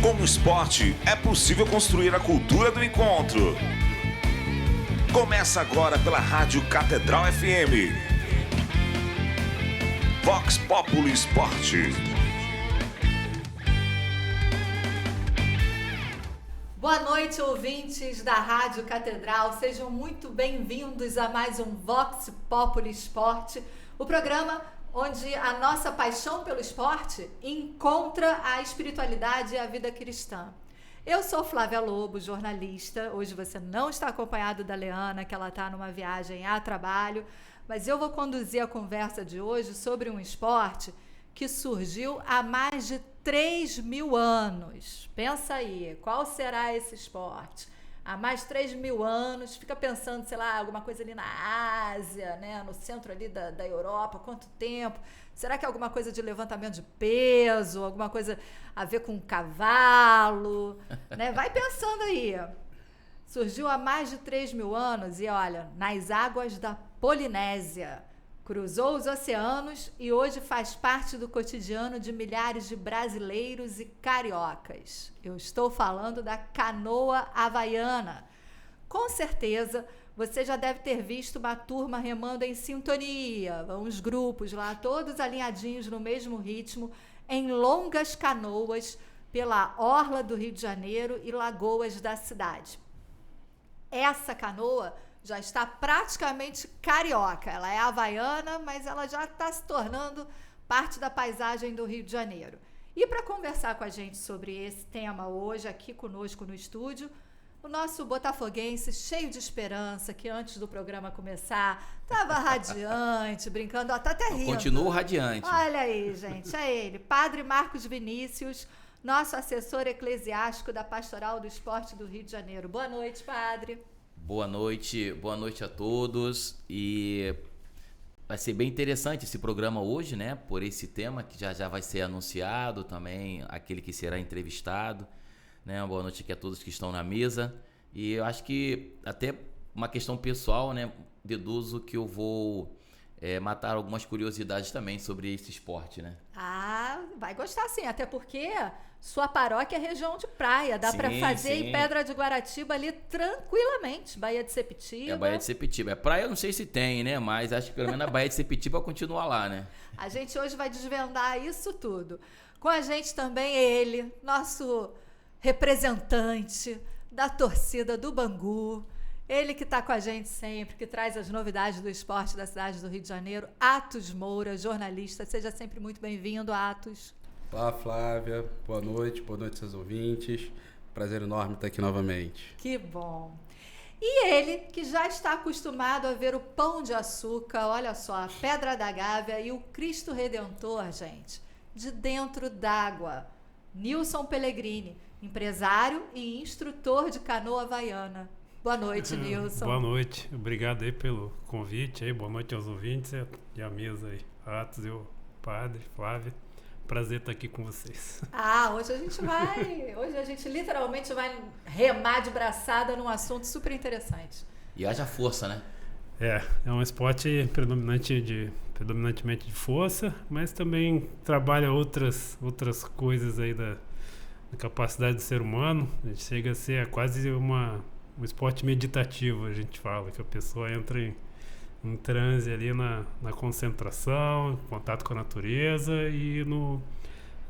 Com o esporte, é possível construir a cultura do encontro. Começa agora pela Rádio Catedral FM. Vox Populi Esporte. Boa noite, ouvintes da Rádio Catedral. Sejam muito bem-vindos a mais um Vox Populi Esporte, o programa onde a nossa paixão pelo esporte encontra a espiritualidade e a vida cristã. Eu sou Flávia Lobo, jornalista. Hoje você não está acompanhado da Leana, que ela está numa viagem a trabalho, mas eu vou conduzir a conversa de hoje sobre um esporte que surgiu há mais de 3.000 anos. Pensa aí, qual será esse esporte? Há mais de 3.000 anos, fica pensando, sei lá, alguma coisa ali na Ásia, né, no centro ali da Europa, quanto tempo? Será que é alguma coisa de levantamento de peso, alguma coisa a ver com cavalo? Né? Vai pensando aí. Surgiu há mais de 3.000 anos e, olha, nas águas da Polinésia. Cruzou os oceanos e hoje faz parte do cotidiano de milhares de brasileiros e cariocas. Eu estou falando da canoa havaiana. Com certeza, você já deve ter visto uma turma remando em sintonia, uns grupos lá, todos alinhadinhos no mesmo ritmo, em longas canoas pela orla do Rio de Janeiro e lagoas da cidade. Essa canoa já está praticamente carioca. Ela é havaiana, mas ela já está se tornando parte da paisagem do Rio de Janeiro. E para conversar com a gente sobre esse tema hoje, aqui conosco no estúdio, o nosso botafoguense cheio de esperança, que antes do programa começar estava radiante, brincando, está até rindo. Continua radiante. Olha aí, gente, é ele, Padre Marcos Vinícius, nosso assessor eclesiástico da Pastoral do Esporte do Rio de Janeiro. Boa noite, Padre. Boa noite a todos, e vai ser bem interessante esse programa hoje, né, por esse tema que já vai ser anunciado também, aquele que será entrevistado, né, boa noite aqui a todos que estão na mesa, e eu acho que até uma questão pessoal, né, deduzo que eu vou matar algumas curiosidades também sobre esse esporte, né. Ah, vai gostar sim, até porque sua paróquia é região de praia, dá para fazer sim. Em Pedra de Guaratiba ali tranquilamente, Baía de Sepetiba. É a Baía de Sepetiba, praia eu não sei se tem, né, mas acho que pelo menos a Baía de Sepetiba continua lá, né. A gente hoje vai desvendar isso tudo. Com a gente também ele, nosso representante da torcida do Bangu, ele que está com a gente sempre, que traz as novidades do esporte da cidade do Rio de Janeiro, Atos Moura, jornalista. Seja sempre muito bem-vindo, Atos. Olá, Flávia. Boa noite seus ouvintes. Prazer enorme estar aqui novamente. Que bom. E ele, que já está acostumado a ver o Pão de Açúcar, olha só, a Pedra da Gávea e o Cristo Redentor, gente, de dentro d'água. Nilson Pellegrini, empresário e instrutor de canoa havaiana. Boa noite, Nilson. Boa noite, obrigado aí pelo convite aí, boa noite aos ouvintes e à mesa aí, Atos e o Padre, Flávia, prazer estar aqui com vocês. Hoje a gente literalmente vai remar de braçada num assunto super interessante. E haja força, né? É um esporte predominantemente de força, mas também trabalha outras coisas aí da capacidade do ser humano. A gente chega a ser quase um esporte meditativo, a gente fala, que a pessoa entra em transe ali na concentração, contato com a natureza e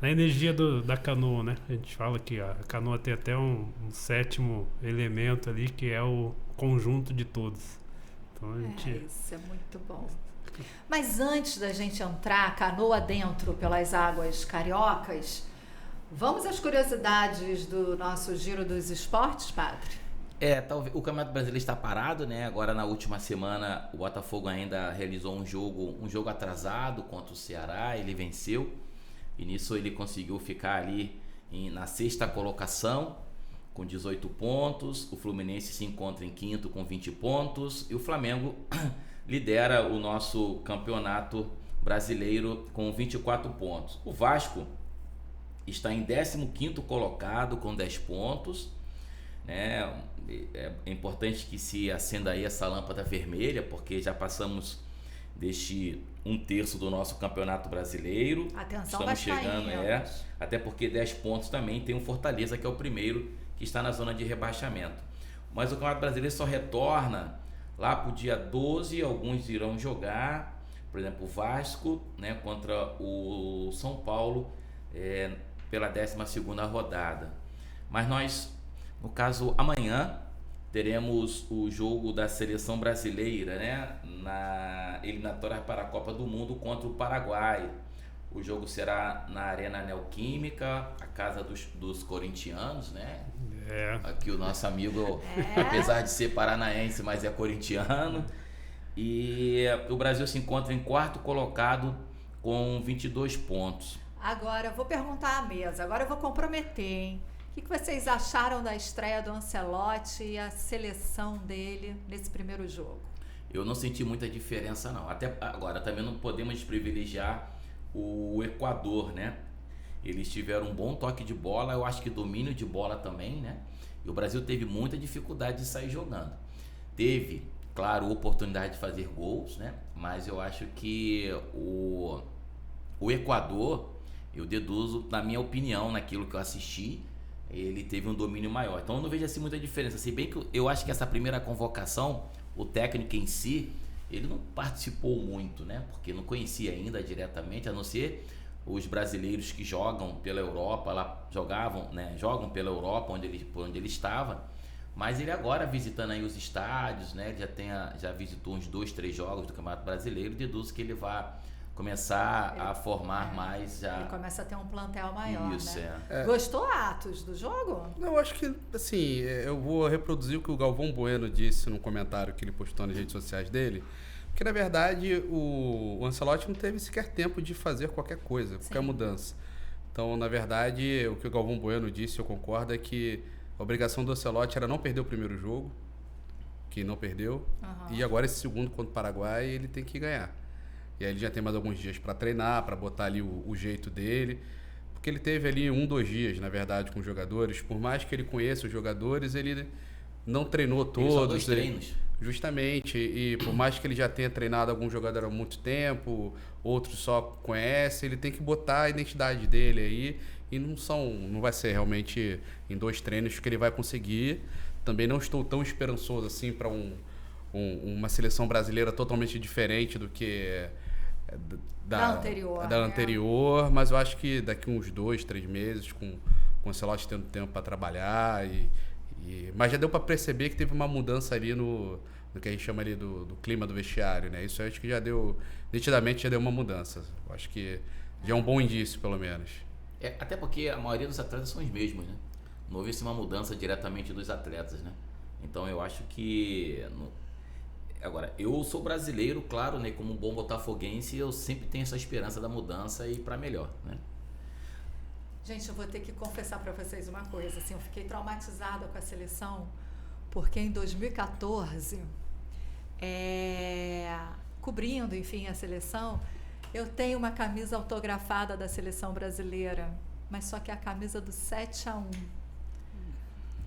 na energia da canoa, né? A gente fala que a canoa tem até um sétimo elemento ali, que é o conjunto de todos. Então, isso é muito bom. Mas antes da gente entrar a canoa dentro pelas águas cariocas, vamos às curiosidades do nosso Giro dos Esportes, Padre? Talvez o Campeonato Brasileiro está parado, né? Agora na última semana o Botafogo ainda realizou um jogo atrasado contra o Ceará, ele venceu e nisso ele conseguiu ficar ali na sexta colocação com 18 pontos, o Fluminense se encontra em quinto com 20 pontos e o Flamengo lidera o nosso Campeonato Brasileiro com 24 pontos. O Vasco está em 15º colocado com 10 pontos, né? É importante que se acenda aí essa lâmpada vermelha, porque já passamos deste 1/3 do nosso Campeonato Brasileiro. Atenção, Estamos chegando, vascaínos. até porque 10 pontos também tem o Fortaleza, que é o primeiro que está na zona de rebaixamento. Mas o Campeonato Brasileiro só retorna lá para o dia 12, alguns irão jogar, por exemplo, o Vasco, né, contra o São Paulo, pela 12ª rodada. Mas nós, no caso, amanhã teremos o jogo da seleção brasileira, né, na eliminatória para a Copa do Mundo contra o Paraguai. O jogo será na Arena Neoquímica, a casa dos corintianos, né? Aqui o nosso amigo, apesar de ser paranaense, mas é corintiano. E o Brasil se encontra em 4º colocado com 22 pontos. Agora, eu vou perguntar à mesa, agora eu vou comprometer, hein? O que vocês acharam da estreia do Ancelotti e a seleção dele nesse primeiro jogo? Eu não senti muita diferença, não. Até agora, também não podemos privilegiar o Equador, né? Eles tiveram um bom toque de bola, eu acho que domínio de bola também, né? E o Brasil teve muita dificuldade de sair jogando. Teve, claro, oportunidade de fazer gols, né? Mas eu acho que o Equador, eu deduzo, na minha opinião, naquilo que eu assisti, ele teve um domínio maior. Então eu não vejo assim muita diferença. Se bem que eu acho que essa primeira convocação, o técnico em si, ele não participou muito, né? Porque não conhecia ainda diretamente, a não ser os brasileiros que jogam pela Europa, lá jogavam, né? Jogam pela Europa, onde ele estava. Mas ele agora visitando aí os estádios, né? Ele já visitou uns 2, 3 jogos do Campeonato Brasileiro, deduzo que ele vai começar a formar mais já. Ele começa a ter um plantel maior, isso, né? Gostou, Atos, do jogo? Não, acho que, assim, eu vou reproduzir o que o Galvão Bueno disse no comentário que ele postou nas redes sociais dele, porque, na verdade, o Ancelotti não teve sequer tempo de fazer qualquer coisa, qualquer mudança. Então, na verdade, o que o Galvão Bueno disse, eu concordo, é que a obrigação do Ancelotti era não perder o primeiro jogo, que não perdeu, e agora esse segundo contra o Paraguai ele tem que ganhar. E aí ele já tem mais alguns dias para treinar, para botar ali o jeito dele. Porque ele teve ali 1, 2 dias, na verdade, com os jogadores. Por mais que ele conheça os jogadores, ele não treinou todos. Só 2 treinos. Justamente. E por mais que ele já tenha treinado algum jogador há muito tempo, outros só conhece, ele tem que botar a identidade dele aí. E não vai ser realmente em 2 treinos que ele vai conseguir. Também não estou tão esperançoso assim para uma seleção brasileira totalmente diferente do que da anterior, mas eu acho que daqui uns 2, 3 meses, com o Ancelotti tendo tempo para trabalhar, mas já deu para perceber que teve uma mudança ali no que a gente chama ali do clima do vestiário, né? Isso eu acho que nitidamente já deu uma mudança. Eu acho que já é um bom indício, pelo menos. Até porque a maioria dos atletas são os mesmos, né? Não houve uma mudança diretamente dos atletas, né? Então eu acho que... Agora, eu sou brasileiro, claro, né? Como um bom botafoguense, eu sempre tenho essa esperança da mudança e para melhor, né? Gente, eu vou ter que confessar para vocês uma coisa, assim, eu fiquei traumatizada com a seleção, porque em 2014, cobrindo, enfim, a seleção, eu tenho uma camisa autografada da seleção brasileira, mas só que é a camisa do 7-1.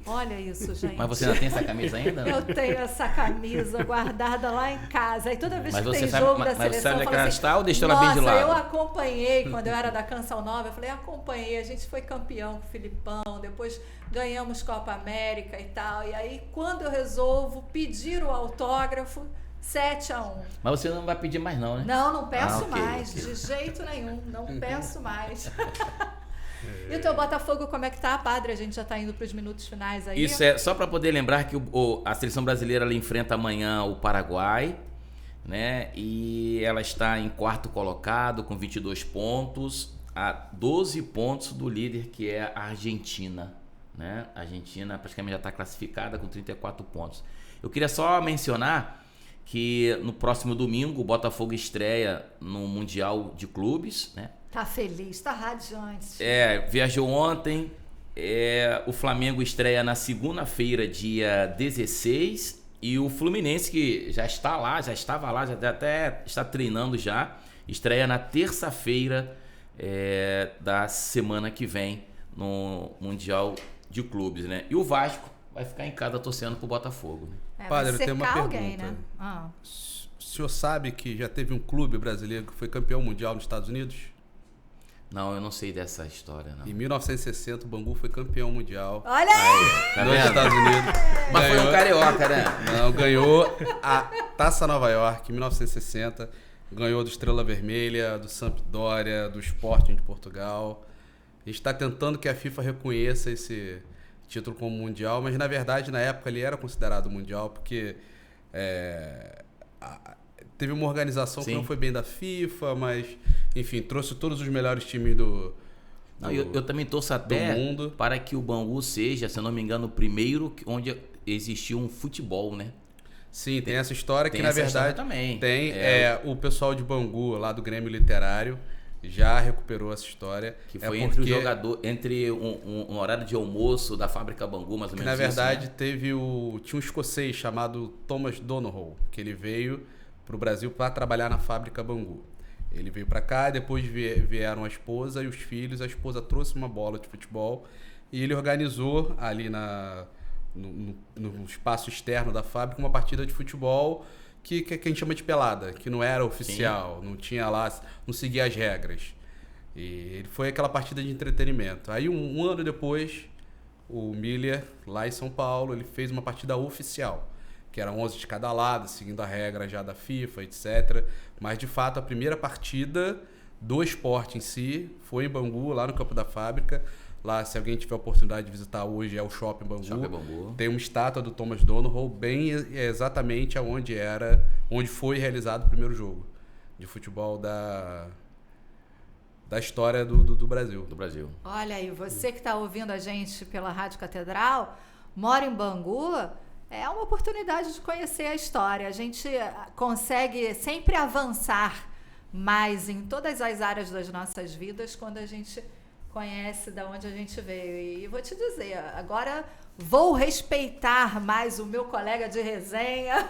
Olha isso, gente. Mas você ainda tem essa camisa ainda? Eu tenho essa camisa guardada lá em casa. Aí toda vez que tem jogo da seleção, mas você sabe eu falo assim, está ou deixou ela bem de lado? Nossa, eu acompanhei quando eu era da Canção Nova. Eu falei, acompanhei. A gente foi campeão com o Filipão. Depois ganhamos Copa América e tal. E aí, quando eu resolvo pedir o autógrafo, 7-1. Mas você não vai pedir mais não, né? Não peço mais. De jeito nenhum. Não peço mais. E o teu Botafogo, como é que tá, Padre? A gente já tá indo para os minutos finais aí. Isso só para poder lembrar que a seleção brasileira ela enfrenta amanhã o Paraguai, né? E ela está em 4º colocado com 22 pontos, a 12 pontos do líder, que é a Argentina, né? A Argentina praticamente já está classificada com 34 pontos. Eu queria só mencionar que no próximo domingo o Botafogo estreia no Mundial de Clubes, né? Tá feliz, tá radiante. Viajou ontem. O Flamengo estreia na segunda-feira, dia 16. E o Fluminense, que já estava lá, já até está treinando já, estreia na terça-feira da semana que vem no Mundial de Clubes, né? E o Vasco vai ficar em casa torcendo pro Botafogo, né? Padre, eu tenho uma alguém, pergunta. Né? Se senhor sabe que já teve um clube brasileiro que foi campeão mundial nos Estados Unidos? Não, eu não sei dessa história, não. Em 1960, o Bangu foi campeão mundial Olha aí! Tá nos vendo? Estados Unidos. Mas foi um carioca, né? Não, ganhou a Taça Nova York em 1960. Ganhou do Estrela Vermelha, do Sampdoria, do Sporting de Portugal. A gente está tentando que a FIFA reconheça esse título como mundial, mas na verdade na época ele era considerado mundial porque teve uma organização que não foi bem da FIFA, mas enfim, trouxe todos os melhores times do eu também torço até mundo. para que o Bangu seja, se eu não me engano, o primeiro onde existiu um futebol, né? Sim, tem essa história que tem na essa verdade também. tem o pessoal de Bangu lá do Grêmio Literário já recuperou essa história. Que foi entre o jogador, entre um horário de almoço da fábrica Bangu, mais ou menos. Na verdade, isso, né? tinha um escocês chamado Thomas Donohoe, que ele veio para o Brasil para trabalhar na fábrica Bangu. Ele veio para cá, depois vieram a esposa e os filhos. A esposa trouxe uma bola de futebol e ele organizou ali no espaço externo da fábrica uma partida de futebol que a gente chama de pelada, que não era oficial, não tinha lá, não seguia as regras. E foi aquela partida de entretenimento. Aí um ano depois, o Miller, lá em São Paulo, ele fez uma partida oficial, que era 11 de cada lado, seguindo a regra já da FIFA, etc. Mas, de fato, a primeira partida do esporte em si foi em Bangu, lá no campo da fábrica. Lá, se alguém tiver a oportunidade de visitar hoje, é o Shopping Bangu. Tem uma estátua do Thomas Donohoe bem exatamente onde foi realizado o primeiro jogo de futebol da história do Brasil. Do Brasil. Olha aí, você que está ouvindo a gente pela Rádio Catedral, mora em Bangu, é uma oportunidade de conhecer a história. A gente consegue sempre avançar mais em todas as áreas das nossas vidas quando a gente conhece de onde a gente veio. E vou te dizer, agora vou respeitar mais o meu colega de resenha,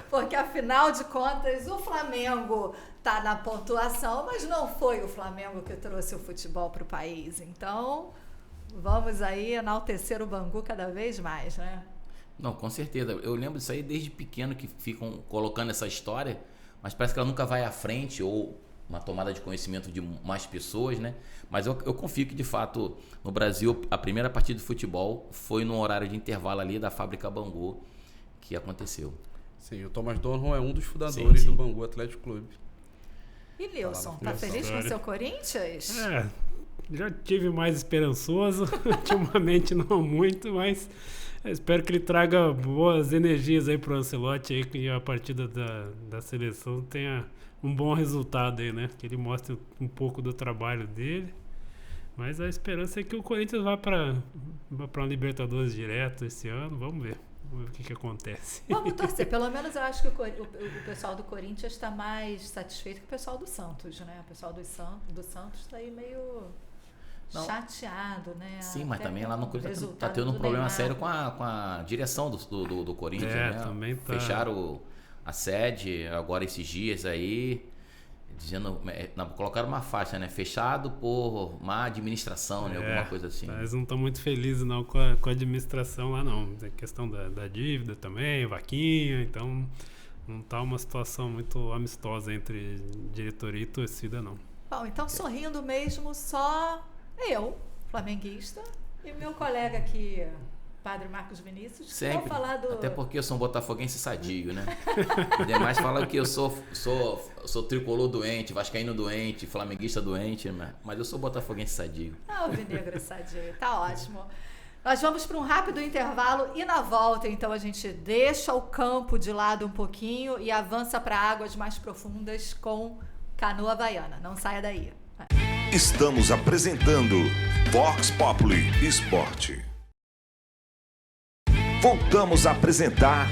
porque afinal de contas o Flamengo está na pontuação, mas não foi o Flamengo que trouxe o futebol para o país. Então, vamos aí enaltecer o Bangu cada vez mais, né? Não, com certeza. Eu lembro disso aí desde pequeno, que ficam colocando essa história, mas parece que ela nunca vai à frente, ou uma tomada de conhecimento de mais pessoas, né? Mas eu confio que, de fato, no Brasil, a primeira partida de futebol foi no horário de intervalo ali da fábrica Bangu que aconteceu. Sim, o Thomas Donohoe é um dos fundadores do Bangu Atlético Clube. E Nilson, tá feliz com o seu Corinthians? Já tive mais esperançoso, ultimamente não muito, mas espero que ele traga boas energias aí pro Ancelotti aí, que a partida da seleção tenha um bom resultado aí, né? Que ele mostre um pouco do trabalho dele. Mas a esperança é que o Corinthians vá para uma Libertadores direto esse ano. Vamos ver o que acontece. Vamos torcer. Pelo menos eu acho que o pessoal do Corinthians está mais satisfeito que o pessoal do Santos, né? O pessoal do Santos está aí meio chateado, né? Sim, mas até também lá no Corinthians tá resultado tendo um do problema Neymar. sério com a direção do Corinthians, né? Também tá. Fecharam a sede agora esses dias aí, dizendo, colocaram uma faixa, né? Fechado por má administração, né? Alguma coisa assim. Eles não estão muito felizes não com a administração lá não. Tem questão da dívida também, vaquinha, então não tá uma situação muito amistosa entre diretoria e torcida não. Bom, então sorrindo mesmo só eu, flamenguista, e meu colega aqui, Padre Marcos Vinícius, Sempre. vou falar do... Até porque eu sou um botafoguense sadio, né? Demais falam que eu sou tricolor doente, vascaíno doente, flamenguista doente, mas eu sou botafoguense sadio. Alvinegro sadio, tá ótimo. Nós vamos para um rápido intervalo e na volta, então, a gente deixa o campo de lado um pouquinho e avança para águas mais profundas com Canoa Havaiana. Não saia daí. Estamos apresentando Vox Populi Esporte. Voltamos a apresentar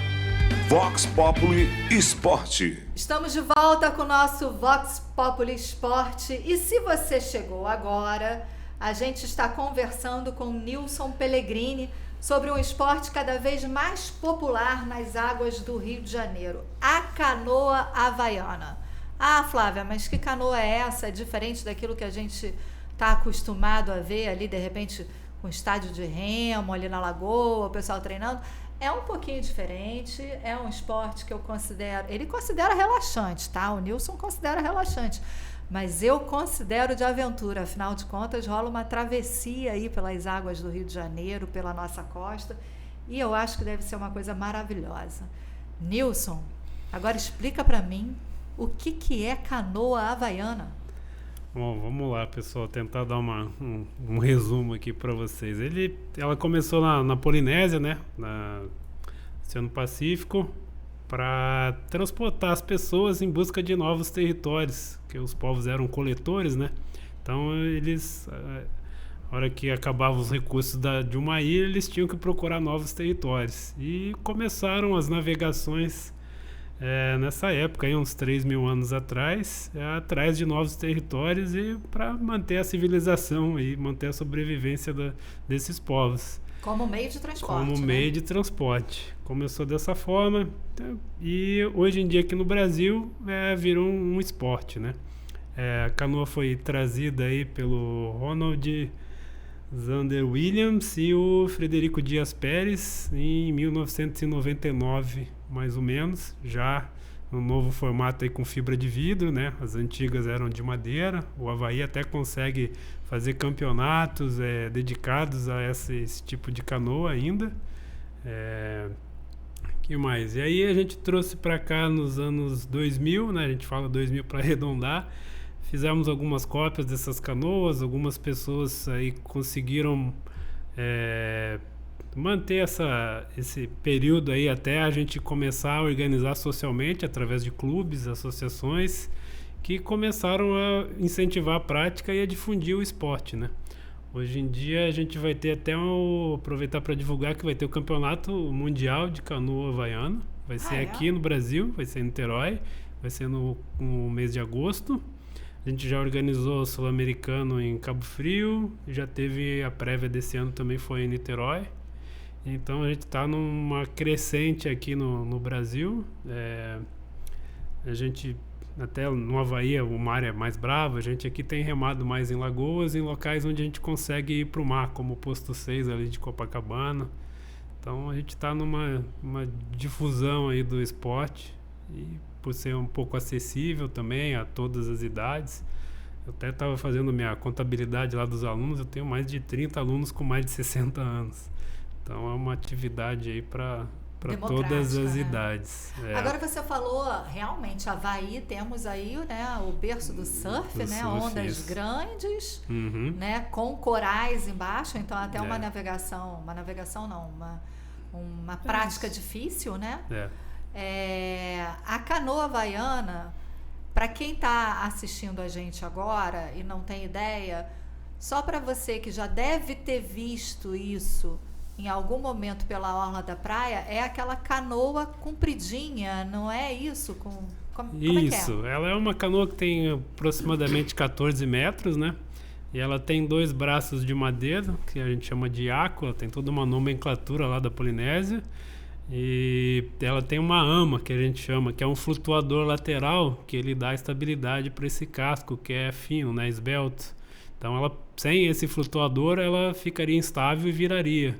Vox Populi Esporte. Estamos de volta com o nosso Vox Populi Esporte. E se você chegou agora, a gente está conversando com Nilson Pellegrini sobre um esporte cada vez mais popular nas águas do Rio de Janeiro, a canoa havaiana. Ah, Flávia, mas que canoa é essa? É diferente daquilo que a gente está acostumado a ver ali, de repente, um estádio de remo ali na lagoa, o pessoal treinando. É um pouquinho diferente, é um esporte que eu considero... Ele considera relaxante, tá? O Nilson considera relaxante. Mas eu considero de aventura. Afinal de contas, rola uma travessia aí pelas águas do Rio de Janeiro, pela nossa costa. E eu acho que deve ser uma coisa maravilhosa. Nilson, agora explica pra mim o que é canoa havaiana. Bom, vamos lá, pessoal, tentar dar um resumo aqui para vocês. Ela começou na Polinésia, né, no Oceano Pacífico, para transportar as pessoas em busca de novos territórios, que os povos eram coletores, né? Então eles, a hora que acabavam os recursos de uma ilha, eles tinham que procurar novos territórios. E começaram as navegações nessa época, aí, uns 3.000 anos atrás, atrás de novos territórios e para manter a civilização e manter a sobrevivência desses povos. Como meio de transporte. Como meio de transporte. Começou dessa forma e hoje em dia aqui no Brasil virou um esporte, né? A canoa foi trazida aí pelo Ronald Zander Williams e o Frederico Dias Pérez em 1999, mais ou menos, já no novo formato aí com fibra de vidro, né? As antigas eram de madeira. O Avaí até consegue fazer campeonatos dedicados a esse tipo de canoa ainda. Que mais? E aí a gente trouxe para cá nos anos 2000, né? A gente fala 2000 para arredondar. Fizemos algumas cópias dessas canoas, algumas pessoas aí conseguiram manter esse período aí até a gente começar a organizar socialmente através de clubes, associações que começaram a incentivar a prática e a difundir o esporte, né? Hoje em dia a gente vai ter até aproveitar para divulgar que vai ter o Campeonato Mundial de Canoa Havaiana, vai ser aqui no Brasil, vai ser em Niterói, vai ser no mês de agosto. A gente já organizou o Sul-Americano em Cabo Frio, já teve a prévia desse ano também foi em Niterói. Então a gente está numa crescente aqui no Brasil. A gente, até no Avaí, o mar é mais bravo, a gente aqui tem remado mais em lagoas, em locais onde a gente consegue ir para o mar, como o Posto 6 ali de Copacabana. Então a gente está numa difusão aí do esporte e por ser um pouco acessível também a todas as idades. Eu até estava fazendo minha contabilidade lá dos alunos, eu tenho mais de 30 alunos com mais de 60 anos. Então é uma atividade aí para todas as idades. Agora você falou, realmente, Avaí, temos aí, né, o berço do surf, né, ondas grandes, né, com corais embaixo, então até uma prática difícil, né? A canoa havaiana, para quem está assistindo a gente agora e não tem ideia, só para você que já deve ter visto isso em algum momento pela orla da praia, é aquela canoa compridinha, não é isso? Como isso, é que é? Ela é uma canoa que tem aproximadamente 14 metros, né? E ela tem 2 braços de madeira, que a gente chama de iaco, ela tem toda uma nomenclatura lá da Polinésia. E ela tem uma ama, que a gente chama, que é um flutuador lateral, que ele dá estabilidade para esse casco, que é fino, né, esbelto. Então, sem esse flutuador, ela ficaria instável e viraria.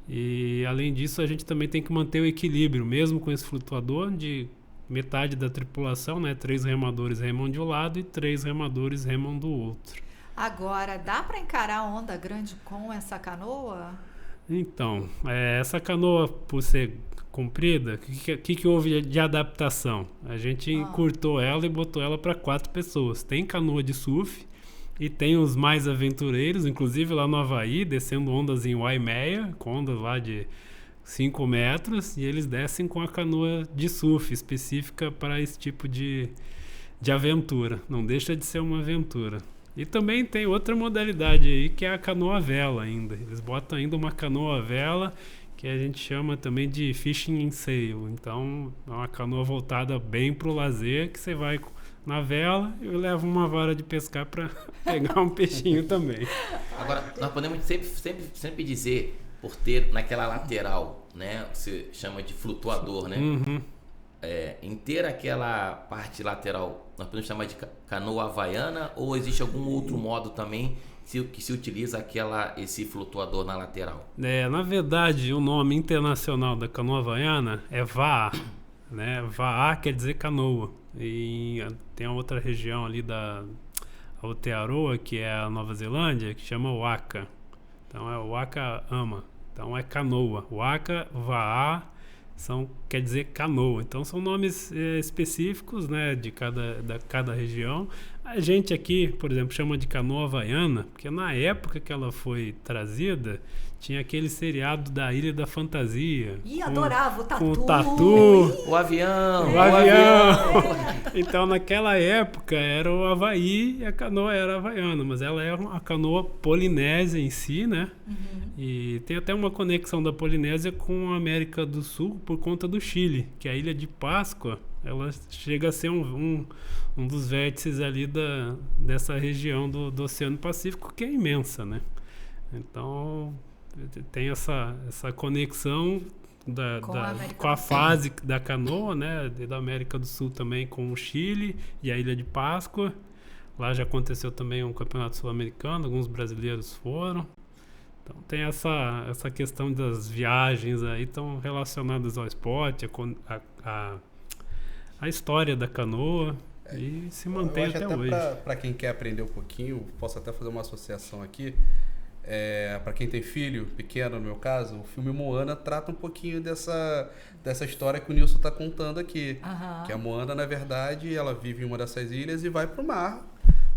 E, além disso, a gente também tem que manter o equilíbrio, mesmo com esse flutuador, de metade da tripulação, né, 3 remadores remam de um lado e 3 remadores remam do outro. Agora, dá para encarar a onda grande com essa canoa? Então, essa canoa, por ser comprida, o que houve de adaptação? A gente encurtou ela e botou ela para 4 pessoas. Tem canoa de surf e tem os mais aventureiros, inclusive lá no Avaí, descendo ondas em Waimea, com ondas lá de 5 metros, e eles descem com a canoa de surf, específica para esse tipo de aventura. Não deixa de ser uma aventura. E também tem outra modalidade aí, que é a canoa vela ainda. Eles botam ainda uma canoa vela, que a gente chama também de fishing in sail. Então, é uma canoa voltada bem pro lazer, que você vai na vela e leva uma vara de pescar para pegar um peixinho também. Agora, nós podemos sempre dizer, por ter naquela lateral, né, que você chama de flutuador, né? em ter aquela parte lateral, nós podemos chamar de canoa havaiana, ou existe algum outro modo também que se utiliza esse flutuador na lateral? Na verdade, o nome internacional da canoa havaiana é Va'a, né? Va'a quer dizer canoa. E tem a outra região ali da Aotearoa, que é a Nova Zelândia, que chama Waka. Então é Waka Ama. Então é canoa. Waka, Va'a, quer dizer canoa. Então são nomes específicos, né, de cada região. A gente aqui, por exemplo, chama de canoa havaiana, porque na época que ela foi trazida, tinha aquele seriado da Ilha da Fantasia. Ih, adorava o Tatu. Com o Tatu. O avião. O avião. Então, naquela época, era o Havaí e a canoa era havaiana, mas ela é uma canoa polinésia em si, né? E tem até uma conexão da Polinésia com a América do Sul por conta do Chile, que a Ilha de Páscoa, ela chega a ser um dos vértices ali dessa região do Oceano Pacífico, que é imensa, né? Então, tem essa conexão com a fase da canoa, né? Da América do Sul também com o Chile e a Ilha de Páscoa. Lá já aconteceu também um campeonato sul-americano, alguns brasileiros foram. Então tem essa questão das viagens aí, estão relacionadas ao esporte, a história da canoa, e se mantém até hoje. Para quem quer aprender um pouquinho, posso até fazer uma associação aqui. Para quem tem filho pequeno, no meu caso, o filme Moana trata um pouquinho dessa história que o Nilson está contando aqui. Que a Moana, na verdade, ela vive em uma dessas ilhas e vai para o mar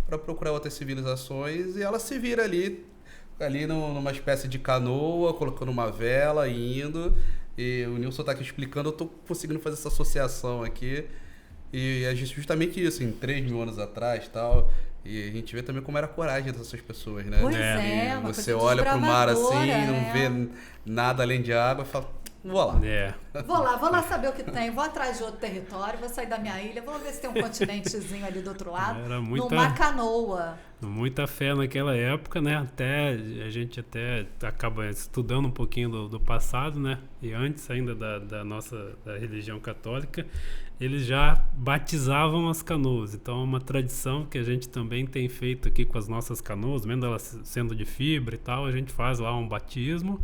para procurar outras civilizações, e ela se vira ali numa espécie de canoa, colocando uma vela, indo. E o Nilson está aqui explicando, eu estou conseguindo fazer essa associação aqui. E é justamente isso, em 3 mil anos atrás, tal. E a gente vê também como era a coragem dessas pessoas, né? Pois é, uma você coisa olha pro mar assim, não né? vê nada além de água e fala, vou lá. Vou lá saber o que tem, vou atrás de outro território, vou sair da minha ilha, vou ver se tem um continentezinho ali do outro lado, numa canoa. Muita fé naquela época, né? A gente acaba estudando um pouquinho do passado, né? E antes ainda da religião católica, eles já batizavam as canoas. Então é uma tradição que a gente também tem feito aqui com as nossas canoas, mesmo elas sendo de fibra e tal, a gente faz lá um batismo.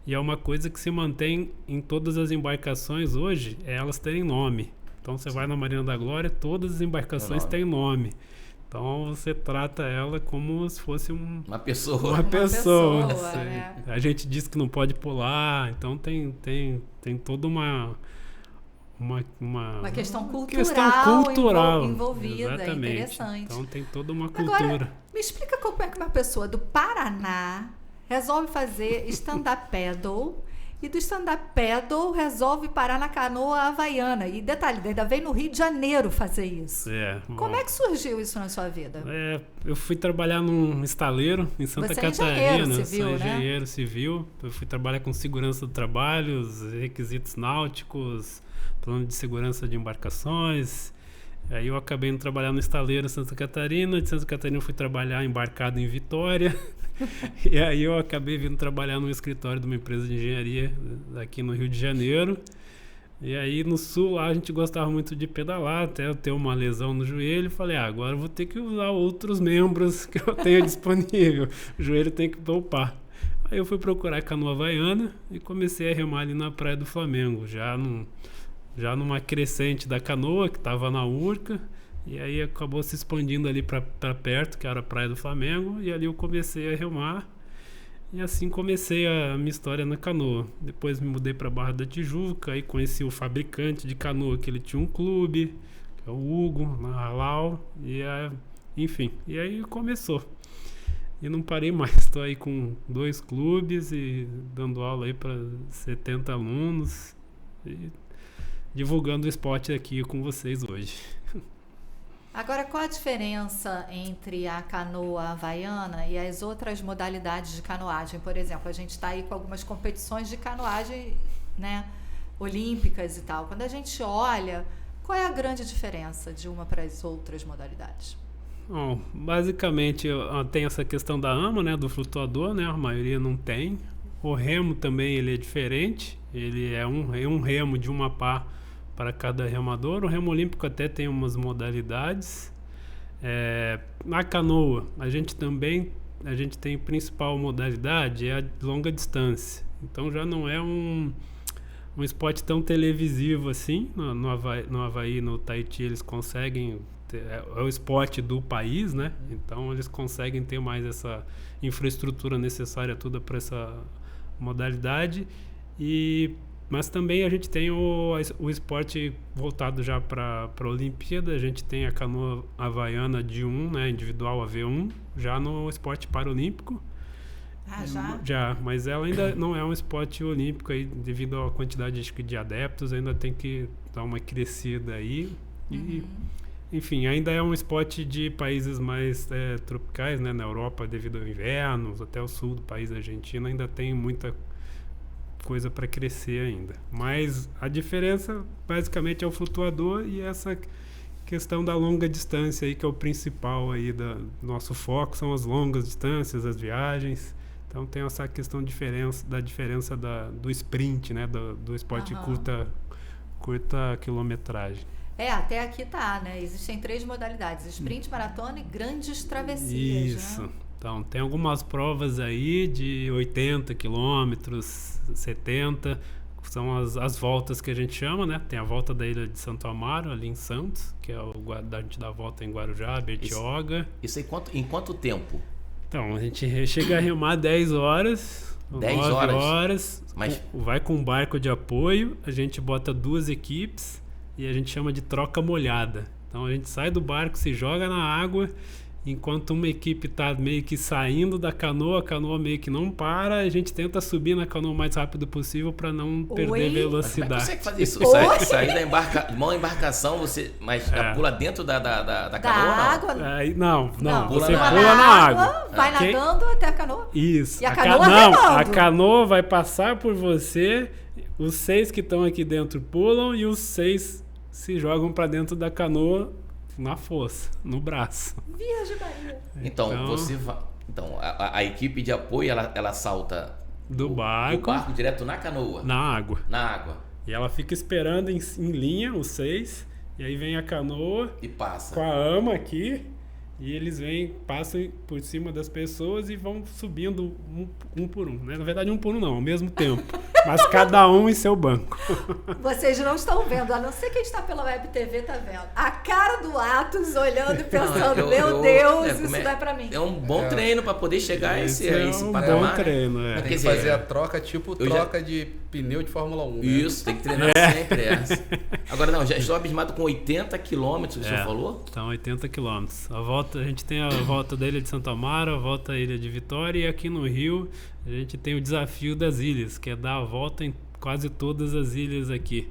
E é uma coisa que se mantém em todas as embarcações hoje, elas terem nome. Então você vai na Marina da Glória, todas as embarcações têm nome. Então você trata ela como se fosse uma pessoa. Uma pessoa. Né? A gente diz que não pode pular, então tem toda uma questão cultural envolvida, exatamente. É interessante. Então tem toda uma cultura. Agora, me explica como é que uma pessoa do Paraná resolve fazer stand-up paddle e do stand-up paddle resolve parar na canoa havaiana. E detalhe, ainda vem no Rio de Janeiro fazer isso. Como é que surgiu isso na sua vida? Eu fui trabalhar num estaleiro em Santa Catarina. Sou engenheiro civil. Eu fui trabalhar com segurança do trabalho, os requisitos náuticos, plano de segurança de embarcações. Aí eu acabei indo trabalhar no estaleiro em Santa Catarina. De Santa Catarina eu fui trabalhar embarcado em Vitória. E aí eu acabei vindo trabalhar no escritório de uma empresa de engenharia aqui no Rio de Janeiro. E aí no sul lá a gente gostava muito de pedalar, até eu ter uma lesão no joelho. Falei, agora eu vou ter que usar outros membros que eu tenho disponível. O joelho tem que poupar. Aí eu fui procurar canoa havaiana e comecei a remar ali na Praia do Flamengo, já numa crescente da canoa que estava na Urca. E aí acabou se expandindo ali para perto, que era a Praia do Flamengo, e ali eu comecei a remar. E assim comecei a minha história na canoa. Depois me mudei para Barra da Tijuca, aí conheci o fabricante de canoa, que ele tinha um clube, que é o Hugo, na Halal, enfim. E aí começou. E não parei mais, estou aí com 2 clubes e dando aula aí para 70 alunos e divulgando o esporte aqui com vocês hoje. Agora, qual a diferença entre a canoa havaiana e as outras modalidades de canoagem? Por exemplo, a gente está aí com algumas competições de canoagem, né, olímpicas e tal. Quando a gente olha, qual é a grande diferença de uma para as outras modalidades? Bom, basicamente tem essa questão da ama, né, do flutuador, né, a maioria não tem. O remo também ele é diferente, ele é um remo de uma pá para cada remador. O remo olímpico até tem umas modalidades. Na canoa, a gente tem principal modalidade, é a longa distância. Então já não é um esporte tão televisivo assim. No Havaí, no Tahiti, eles conseguem... É o esporte do país, né? Então eles conseguem ter mais essa infraestrutura necessária toda para essa modalidade. Mas também a gente tem o esporte voltado já para a Olimpíada. A gente tem a canoa havaiana de 1, né, individual AV1, já no esporte paralímpico. Já? Já, mas ela ainda não é um esporte olímpico aí, devido à quantidade de adeptos, ainda tem que dar uma crescida aí. Enfim, ainda é um esporte de países mais tropicais, né? Na Europa, devido ao inverno, até o sul do país, a Argentina, ainda tem muita coisa para crescer ainda. Mas a diferença, basicamente, é o flutuador e essa questão da longa distância aí, que é o principal aí do nosso foco, são as longas distâncias, as viagens. Então tem essa questão da diferença do sprint, né? Do esporte curta quilometragem. Até aqui tá, né? Existem 3 modalidades: sprint, maratona e grandes travessias. Isso. Né? Então, tem algumas provas aí de 80 quilômetros, 70, são as voltas que a gente chama, né? Tem a volta da Ilha de Santo Amaro, ali em Santos, que é a gente dá a volta em Guarujá, Bertioga. Isso aí em quanto tempo? Então, a gente chega a remar 10 horas, 10 9 horas, mas... vai com um barco de apoio, a gente bota 2 equipes e a gente chama de troca molhada. Então a gente sai do barco, se joga na água, enquanto uma equipe está meio que saindo da canoa, a canoa meio que não para, a gente tenta subir na canoa o mais rápido possível para não perder velocidade. Mas como é que você fazer isso? Sair da embarcação, você pula dentro da canoa? Água? Não, Pula você na pula na água. Vai nadando até a canoa. Isso. E a canoa remando. A canoa vai passar por você, os 6 que estão aqui dentro pulam e os 6 se jogam para dentro da canoa na força, no braço. Virgem Maria. Então você vai. Então, a equipe de apoio, ela salta do barco direto na canoa. Na água. E ela fica esperando em linha, os 6, e aí vem a canoa e passa com a ama aqui, e eles passam por cima das pessoas e vão subindo um por um, né? Na verdade, um por um não, ao mesmo tempo, mas cada um em seu banco. Vocês não estão vendo, a não ser quem está pela Web TV tá vendo. A cara do Atos olhando e pensando, meu Deus, isso não é pra mim. É um bom treino para poder chegar a esse patamar. É um bom treino, Tem que fazer a troca, troca de pneu de Fórmula 1. Né? Isso, tem que treinar sempre essa. Agora não, já estou abismado com 80 quilômetros, o senhor falou? Então, 80 quilômetros. A gente tem a volta da Ilha de Santo Amaro, a volta da Ilha de Vitória, e aqui no Rio a gente tem o desafio das ilhas, que é dar a volta em quase todas as ilhas aqui.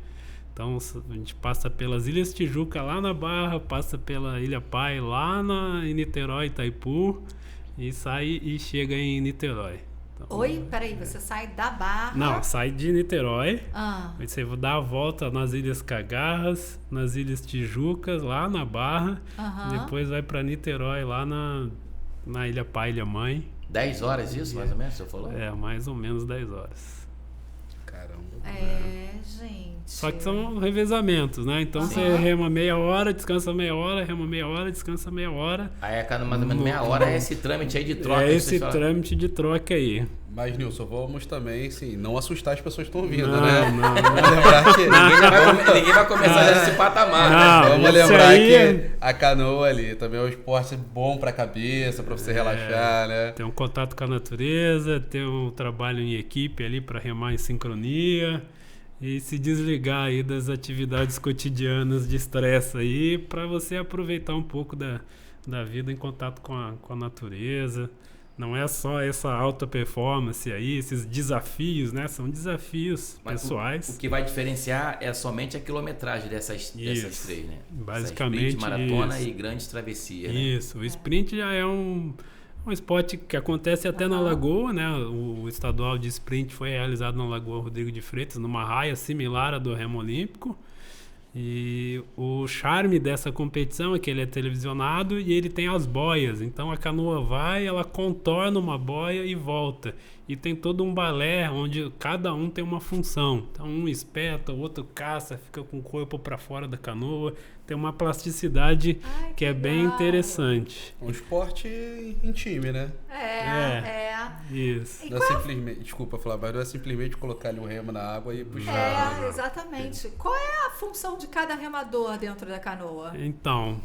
Então a gente passa pelas Ilhas Tijuca lá na Barra, passa pela Ilha Pai lá em Niterói, Itaipu, e sai e chega em Niterói. Então, Peraí, você sai da Barra? Não, sai de Niterói. Você vai dar a volta nas Ilhas Cagarras, nas Ilhas Tijucas, lá na Barra. Depois vai para Niterói, lá na Ilha Pai, Ilha Mãe. 10 horas isso, mais ou menos, você falou? Mais ou menos 10 horas. Caramba. Gente. Só que são revezamentos, né? Então você rema meia hora, descansa meia hora, rema meia hora, descansa meia hora. Aí a cada mais ou menos meia hora é esse trâmite aí de troca. É esse trâmite de troca aí. Mas, Nilson, vamos também, assim, não assustar as pessoas que estão ouvindo, Não. Vamos lembrar que ninguém vai começar nesse patamar, né? Vamos lembrar que a canoa ali também é um esporte bom pra cabeça, pra você relaxar, né? Tem um contato com a natureza, tem um trabalho em equipe ali pra remar em sincronia e se desligar aí das atividades cotidianas de estresse aí pra você aproveitar um pouco da vida em contato com a natureza. Não é só essa alta performance aí, esses desafios, né? São desafios pessoais. O que vai diferenciar é somente a quilometragem dessas 3, né? Basicamente, sprint, maratona e grandes travessias. Isso, né? O sprint já é um esporte que acontece até na Lagoa, né? O estadual de sprint foi realizado na Lagoa Rodrigo de Freitas, numa raia similar à do remo olímpico. E o charme dessa competição é que ele é televisionado e ele tem as boias. Então a canoa vai, ela contorna uma boia e volta. E tem todo um balé onde cada um tem uma função. Então um espeta, o outro caça, fica com o corpo para fora da canoa. Tem uma plasticidade que é bem interessante. Um esporte em time, né? Isso. Não é simplesmente, desculpa falar, mas não é simplesmente colocar ali um remo na água e puxar. Exatamente. Qual é a função de cada remador dentro da canoa? Então,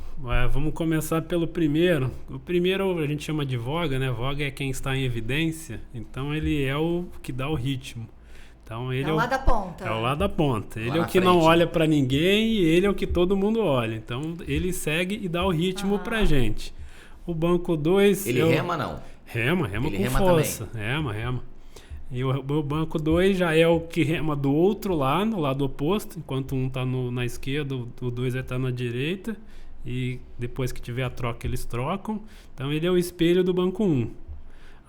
vamos começar pelo primeiro. O primeiro a gente chama de voga, né? Voga é quem está em evidência. Então ele é o que dá o ritmo. Então, ele é o lado da ponta. É o lado da ponta. Ele Lá é o na que não frente. olha pra ninguém e ele é o que todo mundo olha. Então ele segue e dá o ritmo pra gente. O banco 2... Ele rema, não? Rema Ele com rema força. Rema. E o banco 2 já é o que rema do outro lado, no lado oposto. Enquanto um tá na esquerda, o 2 vai estar na direita. E depois que tiver a troca, eles trocam. Então ele é o espelho do banco 1.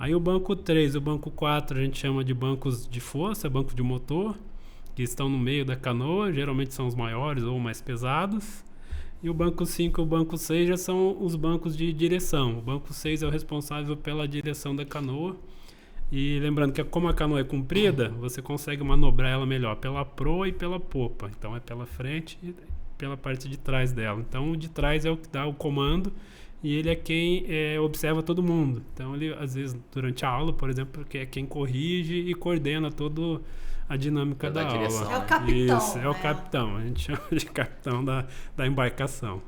Aí o banco 3 e o banco 4 a gente chama de bancos de força, banco de motor, que estão no meio da canoa, geralmente são os maiores ou mais pesados. E o banco 5 e o banco 6 já são os bancos de direção. O banco 6 é o responsável pela direção da canoa. E lembrando que como a canoa é comprida, você consegue manobrar ela melhor pela proa e pela popa. Então é pela frente e pela parte de trás dela. Então o de trás é o que dá o comando. E ele é quem observa todo mundo. Então ele, às vezes, durante a aula, por exemplo, é quem corrige e coordena toda a dinâmica da direção, aula. É o capitão. Isso, é o capitão. A gente chama de capitão da embarcação.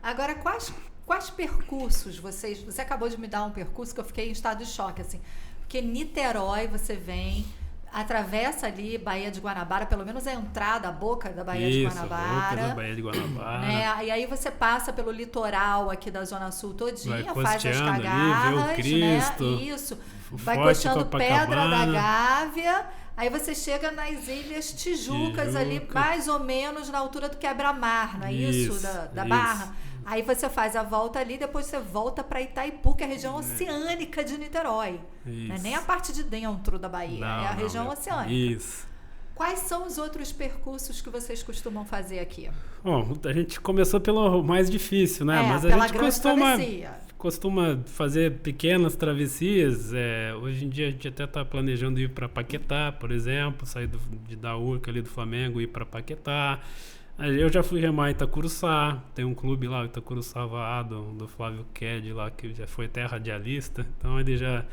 Agora, quais percursos você acabou de me dar um percurso que eu fiquei em estado de choque, assim. Porque Niterói, você vem, atravessa ali Baía de Guanabara, pelo menos a entrada, a boca da Baía de Guanabara. A boca da Baía de Guanabara. Né? E aí você passa pelo litoral aqui da Zona Sul todinha, faz as costeando ali, cagarras, vê o Cristo, né? Isso. Vai Forte coxando Pedra da Copacabana. Gávea, aí você chega nas Ilhas Tijucas ali, mais ou menos na altura do Quebra-Mar, não é isso? Da Barra. Aí você faz a volta ali, depois você volta para Itaipu, que é a região oceânica de Niterói. Não é nem a parte de dentro da Bahia, é a região oceânica. Isso. Quais são os outros percursos que vocês costumam fazer aqui? Bom, a gente começou pelo mais difícil, né? Mas a pela gente grande travessia. costuma fazer pequenas travessias. Hoje em dia a gente até está planejando ir para Paquetá, por exemplo, sair da Urca ali do Flamengo e ir para Paquetá. Eu já fui remar em Itacuruçá, tem um clube lá, o Itacuruçá Vá, do Flávio Ked lá, que já foi até radialista. Então ele já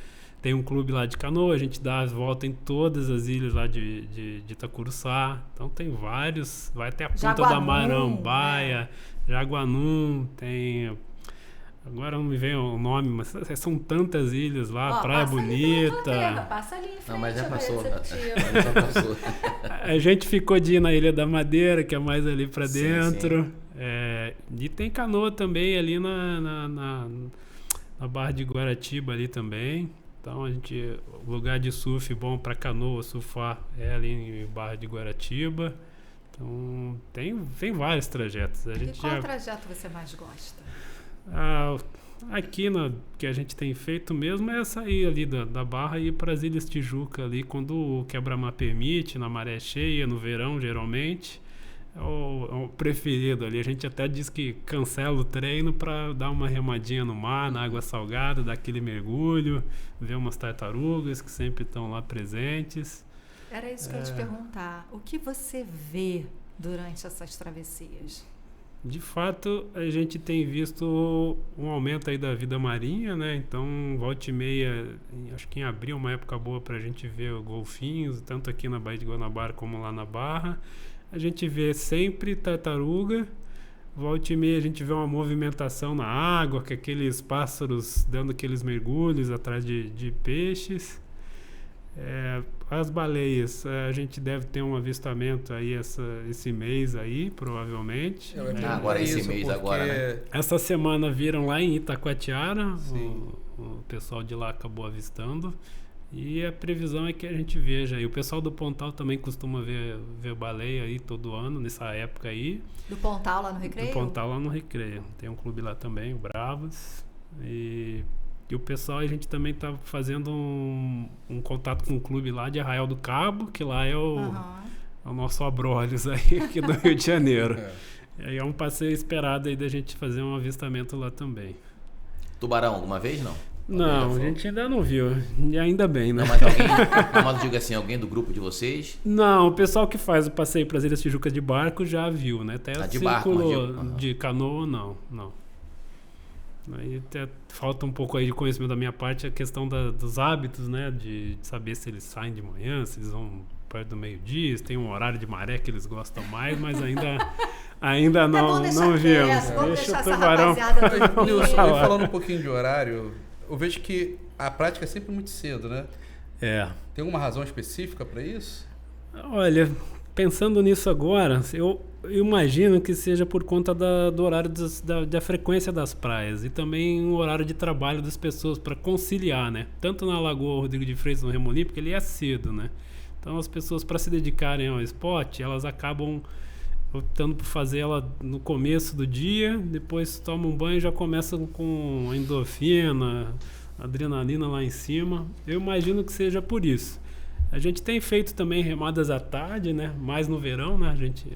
tem um clube lá de canoa, a gente dá as voltas em todas as ilhas lá de Itacuruçá. Então tem vários, vai até a Ponta da Marambaia, Jaguanum, tem... Agora não me vem o nome, mas são tantas ilhas lá, Praia Bonita. Passa ali em frente. Não, mas já passou. Já passou. A gente ficou de ir na Ilha da Madeira, que é mais ali pra Sim, dentro. sim. E tem canoa também ali na Barra de Guaratiba ali também. Então o lugar de surf bom pra canoa, surfar, é ali em Barra de Guaratiba. Então tem vários trajetos. Qual trajeto você mais gosta? Aqui que a gente tem feito mesmo é sair ali da Barra e ir para as Ilhas Tijuca ali quando o quebra-mar permite, na maré cheia, no verão geralmente. É o preferido ali. A gente até diz que cancela o treino para dar uma remadinha no mar, na água salgada, dar aquele mergulho, ver umas tartarugas que sempre estão lá presentes. Era isso que eu ia te perguntar. O que você vê durante essas travessias? De fato, a gente tem visto um aumento aí da vida marinha, né? Então, volta e meia, acho que em abril é uma época boa para a gente ver golfinhos, tanto aqui na Baía de Guanabara como lá na Barra. A gente vê sempre tartaruga. Volta e meia a gente vê uma movimentação na água, com aqueles pássaros dando aqueles mergulhos atrás de peixes. As baleias, a gente deve ter um avistamento aí esse mês aí, provavelmente. Agora esse mês, agora, né? Essa semana viram lá em Itacoatiara, o pessoal de lá acabou avistando. E a previsão é que a gente veja aí. O pessoal do Pontal também costuma ver baleia aí todo ano, nessa época aí. Do Pontal lá no Recreio? Do Pontal lá no Recreio. Tem um clube lá também, o Bravos. E o pessoal, a gente também está fazendo um contato com um clube lá de Arraial do Cabo, que lá é o nosso Abrolhos aí aqui do Rio de Janeiro. E aí é um passeio esperado aí da gente fazer um avistamento lá também. Tubarão, alguma vez não? Não, a gente ainda não viu. E ainda bem, né? Não, mas alguém, mas diga assim, alguém do grupo de vocês? Não, o pessoal que faz o passeio para as Ilhas Tijucas de barco já viu, né? Até o de barco, círculo de canoa, não. Aí até falta um pouco aí de conhecimento da minha parte a questão dos hábitos, né? De saber se eles saem de manhã, se eles vão perto do meio-dia, se tem um horário de maré que eles gostam mais, mas ainda não vimos. Deixa o tubarão. Nilson, falando um pouquinho de horário, eu vejo que a prática é sempre muito cedo, né? Tem alguma razão específica para isso? Olha, pensando nisso agora, eu imagino que seja por conta do horário da frequência das praias e também o horário de trabalho das pessoas para conciliar, né? Tanto na Lagoa Rodrigo de Freitas, no Remo Olímpico, ele é cedo, né? Então as pessoas, para se dedicarem ao esporte, elas acabam optando por fazer ela no começo do dia, depois tomam um banho e já começam com a endorfina, adrenalina lá em cima. Eu imagino que seja por isso. A gente tem feito também remadas à tarde, né? Mais no verão, né?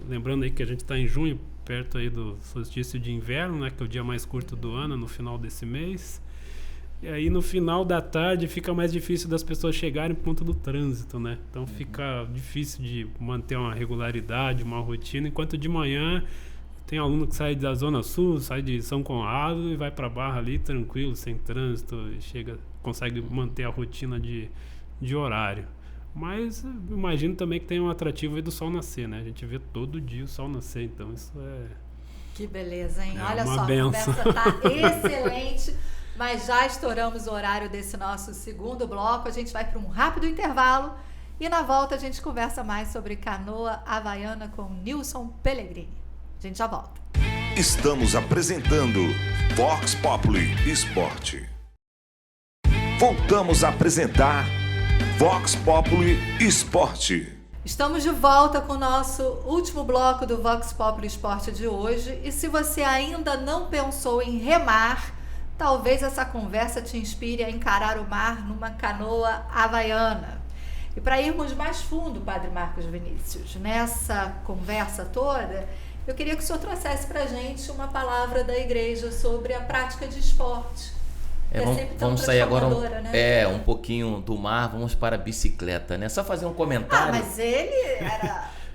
Lembrando aí que a gente está em junho, perto aí do solstício de inverno, né? Que é o dia mais curto do ano, no final desse mês. E aí no final da tarde fica mais difícil das pessoas chegarem por conta do trânsito, né? Então fica difícil de manter uma regularidade, uma rotina, enquanto de manhã tem aluno que sai da Zona Sul, sai de São Conrado e vai para Barra ali tranquilo, sem trânsito, e consegue manter a rotina de horário. Mas imagino também que tem um atrativo aí do sol nascer, né? A gente vê todo dia o sol nascer, então isso é... Que beleza, hein? Olha uma só, benção. A conversa tá excelente, mas já estouramos o horário desse nosso segundo bloco. A gente vai para um rápido intervalo e na volta a gente conversa mais sobre canoa havaiana com Nilson Pellegrini. A gente já volta. Estamos apresentando Vox Populi Esporte. Voltamos a apresentar Vox Populi Esporte. Estamos de volta com o nosso último bloco do Vox Populi Esporte de hoje. E se você ainda não pensou em remar, talvez essa conversa te inspire a encarar o mar numa canoa havaiana. E para irmos mais fundo, Padre Marcos Vinícius, nessa conversa toda, eu queria que o senhor trouxesse para a gente uma palavra da igreja sobre a prática de esporte. Vamos sair agora né? Um pouquinho do mar, vamos para a bicicleta, né? Só fazer um comentário. Mas ele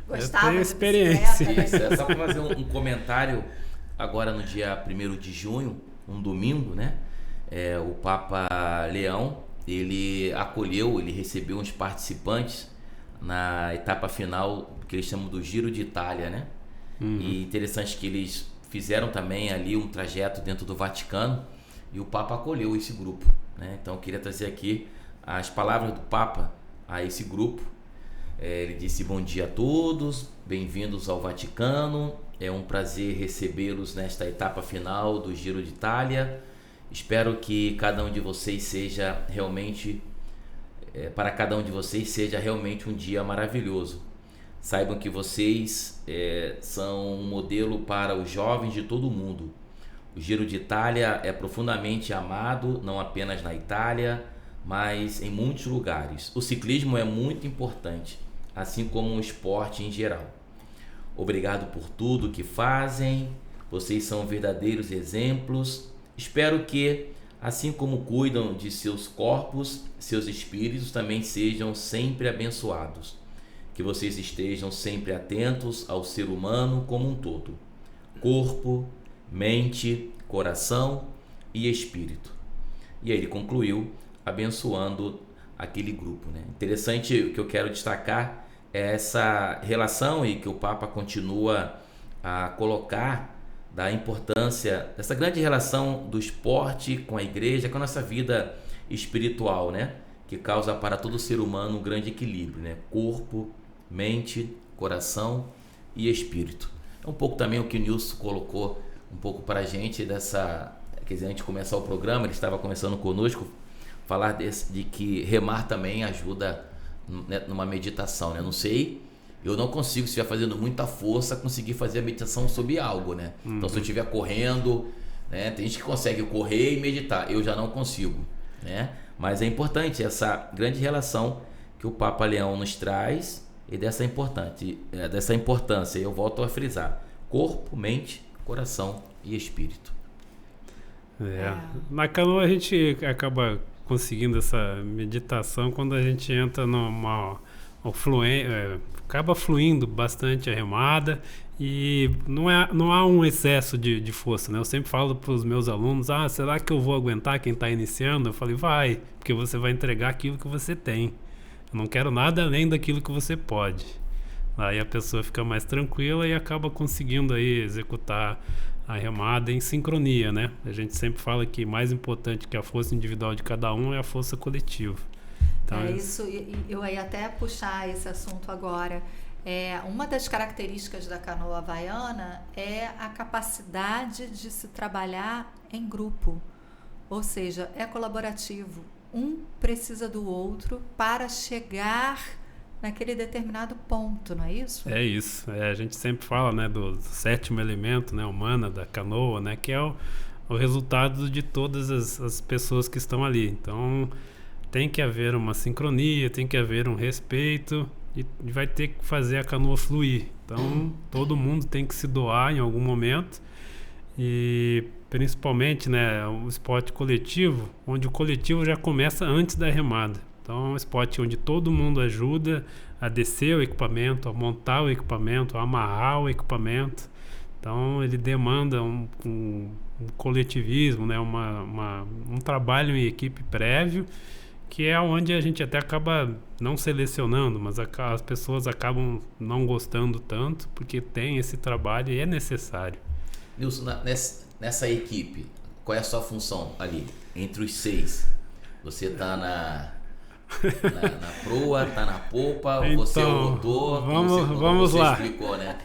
gostava de experiência. Bicicleta. Isso, só para fazer um comentário agora no dia 1º de junho, um domingo, né? O Papa Leão, ele recebeu uns participantes na etapa final, que eles chamam do Giro de Itália, né? E interessante que eles fizeram também ali um trajeto dentro do Vaticano e o Papa acolheu esse grupo, né? Então eu queria trazer aqui as palavras do Papa a esse grupo. Ele disse: bom dia a todos, bem-vindos ao Vaticano, é um prazer recebê-los nesta etapa final do Giro de Itália. Espero que cada um de vocês seja realmente, para cada um de vocês seja realmente um dia maravilhoso. Saibam que vocês são um modelo para os jovens de todo o mundo. O Giro de Itália é profundamente amado, não apenas na Itália, mas em muitos lugares. O ciclismo é muito importante, assim como o esporte em geral. Obrigado por tudo que fazem, vocês são verdadeiros exemplos. Espero que, assim como cuidam de seus corpos, seus espíritos também sejam sempre abençoados. Que vocês estejam sempre atentos ao ser humano como um todo. Corpo, mente, coração e espírito. E aí ele concluiu abençoando aquele grupo, né? Interessante, o que eu quero destacar é essa relação e que o Papa continua a colocar da importância dessa grande relação do esporte com a igreja, com a nossa vida espiritual, né? Que causa para todo ser humano um grande equilíbrio, né? Corpo, mente, coração e espírito. É um pouco também o que o Nilson colocou um pouco para a gente dessa... Quer dizer, antes de começar o programa, ele estava conversando conosco, falar de que remar também ajuda, né, numa meditação, né? Não sei, eu não consigo, se estiver fazendo muita força, conseguir fazer a meditação sobre algo, né? Então, se eu estiver correndo, né? Tem gente que consegue correr e meditar, eu já não consigo, né? Mas é importante essa grande relação que o Papa Leão nos traz, e dessa importância, eu volto a frisar: corpo, mente, coração e espírito. Na canoa a gente acaba conseguindo essa meditação quando a gente entra acaba fluindo bastante a remada e não há um excesso de força, né? Eu sempre falo para os meus alunos: será que eu vou aguentar quem está iniciando? Eu falei: vai, porque você vai entregar aquilo que você tem. Eu não quero nada além daquilo que você pode. Aí a pessoa fica mais tranquila e acaba conseguindo aí executar a remada em sincronia, né? A gente sempre fala que mais importante que a força individual de cada um é a força coletiva. Então, isso, eu ia até puxar esse assunto agora. Uma das características da canoa havaiana é a capacidade de se trabalhar em grupo, ou seja, é colaborativo. Um precisa do outro para chegar naquele determinado ponto, não é isso? É isso. A gente sempre fala, né, do sétimo elemento, né, humana, da canoa, né, que é o resultado de todas as pessoas que estão ali. Então, tem que haver uma sincronia, tem que haver um respeito e vai ter que fazer a canoa fluir. Então, todo mundo tem que se doar em algum momento e, principalmente, né, o esporte coletivo, onde o coletivo já começa antes da remada. Então, é um esporte onde todo mundo ajuda a descer o equipamento, a montar o equipamento, a amarrar o equipamento. Então, ele demanda um coletivismo, né? Um trabalho em equipe prévio, que é onde a gente até acaba não selecionando, mas as pessoas acabam não gostando tanto, porque tem esse trabalho e é necessário. Nilson, nessa equipe, qual é a sua função ali? Entre os 6, você está na proa, tá na popa, então, você é o motor, vamos lá. Você explicou, né?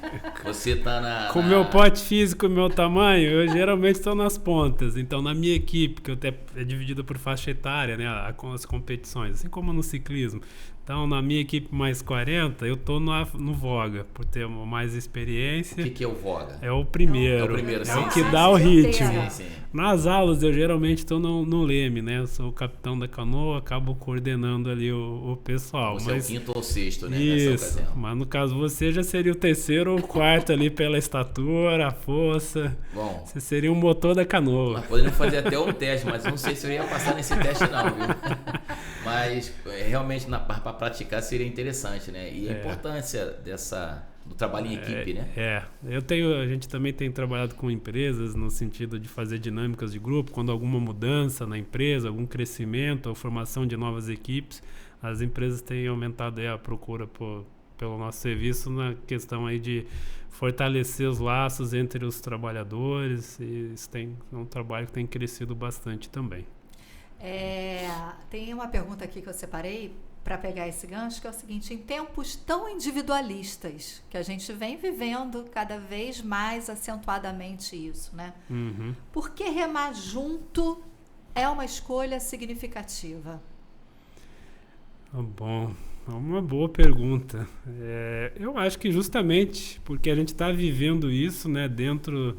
Você tá com o meu porte físico e meu tamanho, eu geralmente estou nas pontas. Então, na minha equipe, que até é dividida por faixa etária, né, as competições, assim como no ciclismo. Então, na minha equipe mais 40, eu tô no Voga, por ter mais experiência. O que é o Voga? É o primeiro. É o primeiro, sim. É o que dá o ritmo. Sim. Nas aulas, eu geralmente estou no leme, né? Eu sou o capitão da canoa, acabo coordenando ali o pessoal. Você é o quinto ou sexto, né? Isso, nessa ocasião. Mas no caso você já seria o terceiro ou quarto ali pela estatura, a força. Bom. Você seria o motor da canoa. Nós poderíamos fazer até um teste, mas não sei se eu ia passar nesse teste não, viu? Mas realmente para praticar seria interessante, né? E a importância do trabalho em equipe, né? A gente também tem trabalhado com empresas no sentido de fazer dinâmicas de grupo, quando alguma mudança na empresa, algum crescimento ou formação de novas equipes, as empresas têm aumentado aí a procura pelo nosso serviço na questão aí de fortalecer os laços entre os trabalhadores, e isso é um trabalho que tem crescido bastante também. Tem uma pergunta aqui que eu separei para pegar esse gancho, que é o seguinte: em tempos tão individualistas que a gente vem vivendo cada vez mais acentuadamente isso, né? Uhum. Por que remar junto é uma escolha significativa? Bom, é uma boa pergunta. Eu acho que justamente porque a gente está vivendo isso, né, dentro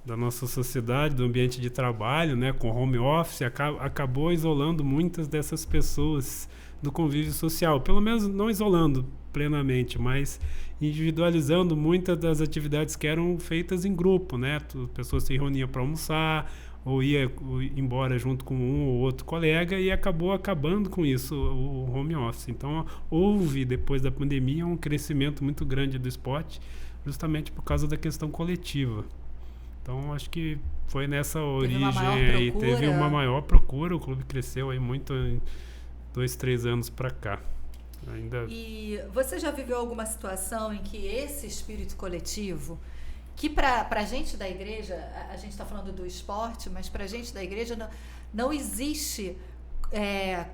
da nossa sociedade, do ambiente de trabalho, né, com home office, acabou isolando muitas dessas pessoas do convívio social, pelo menos não isolando plenamente, mas individualizando muitas das atividades que eram feitas em grupo, né? As pessoas se reuniam para almoçar ou ia embora junto com um ou outro colega e acabou acabando com isso o home office. Então houve, depois da pandemia, um crescimento muito grande do esporte, justamente por causa da questão coletiva. Então acho que foi nessa origem aí, teve uma maior procura, o clube cresceu aí muito em 2-3 anos para cá. E você já viveu alguma situação em que esse espírito coletivo, que para a gente da igreja, a gente está falando do esporte, mas para a gente da igreja não existe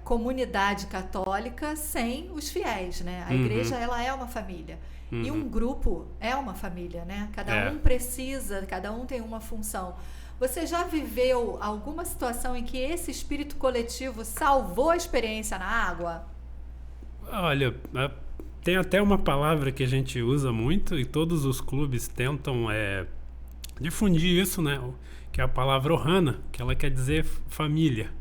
comunidade católica sem os fiéis, né? A igreja, ela é uma família. E um grupo é uma família, né? Cada um precisa, cada um tem uma função. Você já viveu alguma situação em que esse espírito coletivo salvou a experiência na água? Olha, tem até uma palavra que a gente usa muito e todos os clubes tentam difundir isso, né? Que é a palavra Ohana, que ela quer dizer família.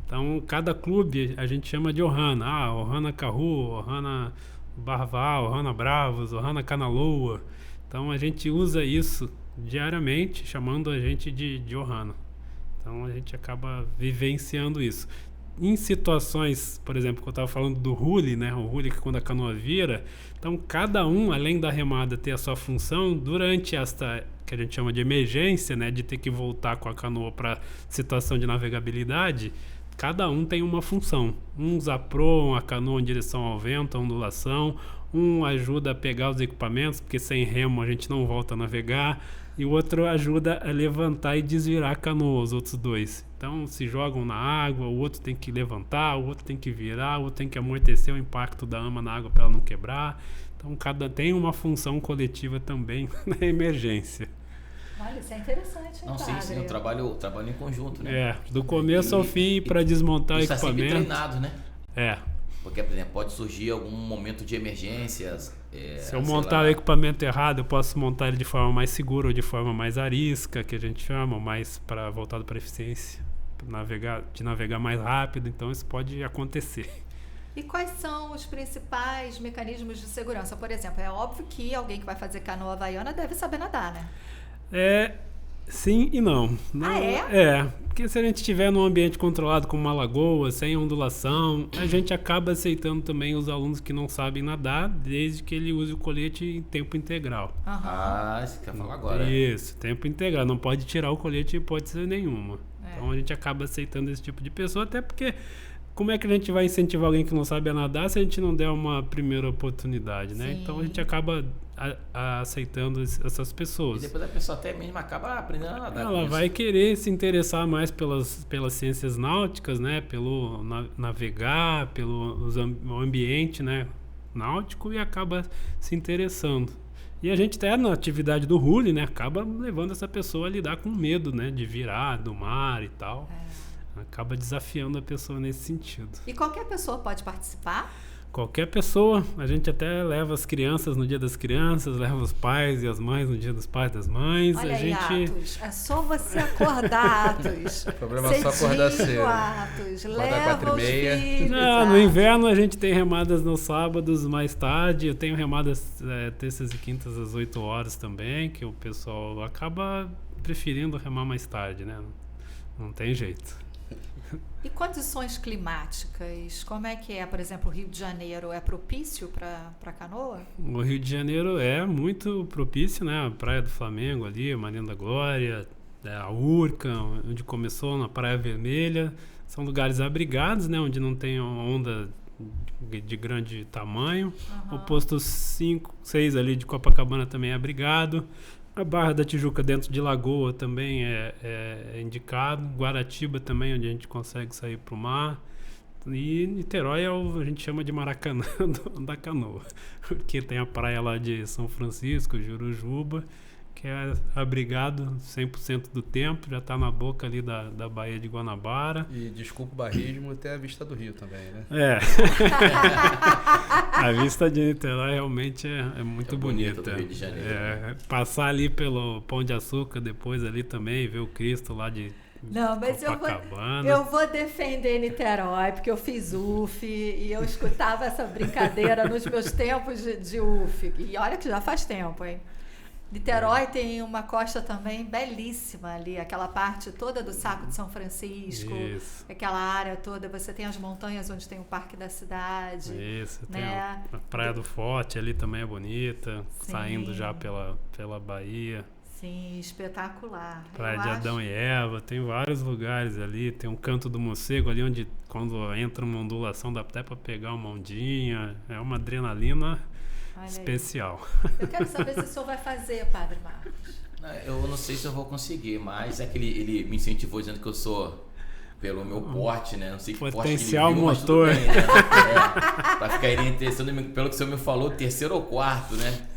Então, cada clube a gente chama de Ohana. Ohana Kahu, Ohana Barval, Ohana Bravos, Ohana Kanaloa. Então a gente usa isso diariamente, chamando a gente de Ohana. Então a gente acaba vivenciando isso. Em situações, por exemplo, que eu estava falando do hule, né? O hule que quando a canoa vira, então cada um, além da remada ter a sua função, durante esta que a gente chama de emergência, né? De ter que voltar com a canoa para situação de navegabilidade, cada um tem uma função. Uns aproam a canoa em direção ao vento, a ondulação, um ajuda a pegar os equipamentos, porque sem remo a gente não volta a navegar, e o outro ajuda a levantar e desvirar a canoa, os outros dois. Então se jogam na água, o outro tem que levantar, o outro tem que virar, o outro tem que amortecer o impacto da ama na água para ela não quebrar. Então cada tem uma função coletiva também na emergência. Olha, isso é interessante, hein, Não, sim, o trabalho em conjunto, né? Do começo ao fim para desmontar o Isso equipamento. Está sempre treinado, né? É. Porque, por exemplo, pode surgir algum momento de emergências. Se eu montar o equipamento errado, eu posso montar ele de forma mais segura ou de forma mais arisca, que a gente chama, mais voltado para eficiência, de navegar mais rápido. Então isso pode acontecer. E quais são os principais mecanismos de segurança? Por exemplo, é óbvio que alguém que vai fazer canoa havaiana deve saber nadar, né? Sim e não. Porque se a gente estiver num ambiente controlado como uma lagoa, sem ondulação, a gente acaba aceitando também os alunos que não sabem nadar, desde que ele use o colete em tempo integral. Você quer falar agora? Isso, tempo integral. Não pode tirar o colete em hipótese nenhuma. Então a gente acaba aceitando esse tipo de pessoa, até porque como é que a gente vai incentivar alguém que não sabe nadar se a gente não der uma primeira oportunidade, né? Sim. Então a gente acaba aceitando essas pessoas. E depois a pessoa até mesmo acaba aprendendo a nadar. Ela vai querer se interessar mais pelas ciências náuticas, né? Pelo navegar, pelo ambiente, né? Náutico, e acaba se interessando. E a gente até na atividade do hule, né? Acaba levando essa pessoa a lidar com medo, né? De virar do mar e tal. Acaba desafiando a pessoa nesse sentido. E qualquer pessoa pode participar? Qualquer pessoa. A gente até leva as crianças no Dia das Crianças, leva os pais e as mães no Dia dos Pais e das Mães. Olha a aí, gente... Atos, é só você acordar, Atos. O problema é só acordar cedo. Atos, Acordar leva os 4h30. filhos. No inverno a gente tem remadas nos sábados mais tarde. Eu tenho remadas terças e quintas às 8 horas também, que o pessoal acaba preferindo remar mais tarde, né? Não tem jeito. E condições climáticas, como é que é? Por exemplo, o Rio de Janeiro é propício para canoa? O Rio de Janeiro é muito propício, né? A Praia do Flamengo ali, a Marina da Glória, a Urca, onde começou, na Praia Vermelha. São lugares abrigados, né? Onde não tem onda de grande tamanho. O posto 5, 6 ali de Copacabana também é abrigado. A Barra da Tijuca dentro de Lagoa também é indicado. Guaratiba também, onde a gente consegue sair para o mar. E Niterói a gente chama de Maracanã da canoa. Porque tem a praia lá de São Francisco, Jurujuba, que é abrigado 100% do tempo. Já está na boca ali da Baía de Guanabara. E desculpa o barrismo, tem a vista do rio também, né? A vista de Niterói realmente é muito bonita. Do Rio de Janeiro. Passar ali pelo Pão de Açúcar depois ali também, ver o Cristo lá de Não, mas Copacabana. eu vou defender Niterói, porque eu fiz UF e eu escutava essa brincadeira nos meus tempos de UF. E olha que já faz tempo, hein? Niterói tem uma costa também belíssima ali, aquela parte toda do Saco de São Francisco, aquela área toda, você tem as montanhas onde tem o Parque da Cidade. Isso, né? Tem a Praia do Forte ali também é bonita, Sim. Saindo já pela Bahia. Sim, espetacular. Praia de Adão e Eva, tem vários lugares ali, tem um Canto do Morcego ali onde quando entra uma ondulação dá até para pegar uma ondinha, é uma adrenalina especial. Eu quero saber se o senhor vai fazer, Padre Marcos. Eu não sei se eu vou conseguir, mas é que ele me incentivou dizendo que eu sou, pelo meu porte, né? Não sei que potencial porte que ele viu, motor. mas tudo bem, né? Pra ficar interessando, pelo que o senhor me falou, terceiro ou quarto, né?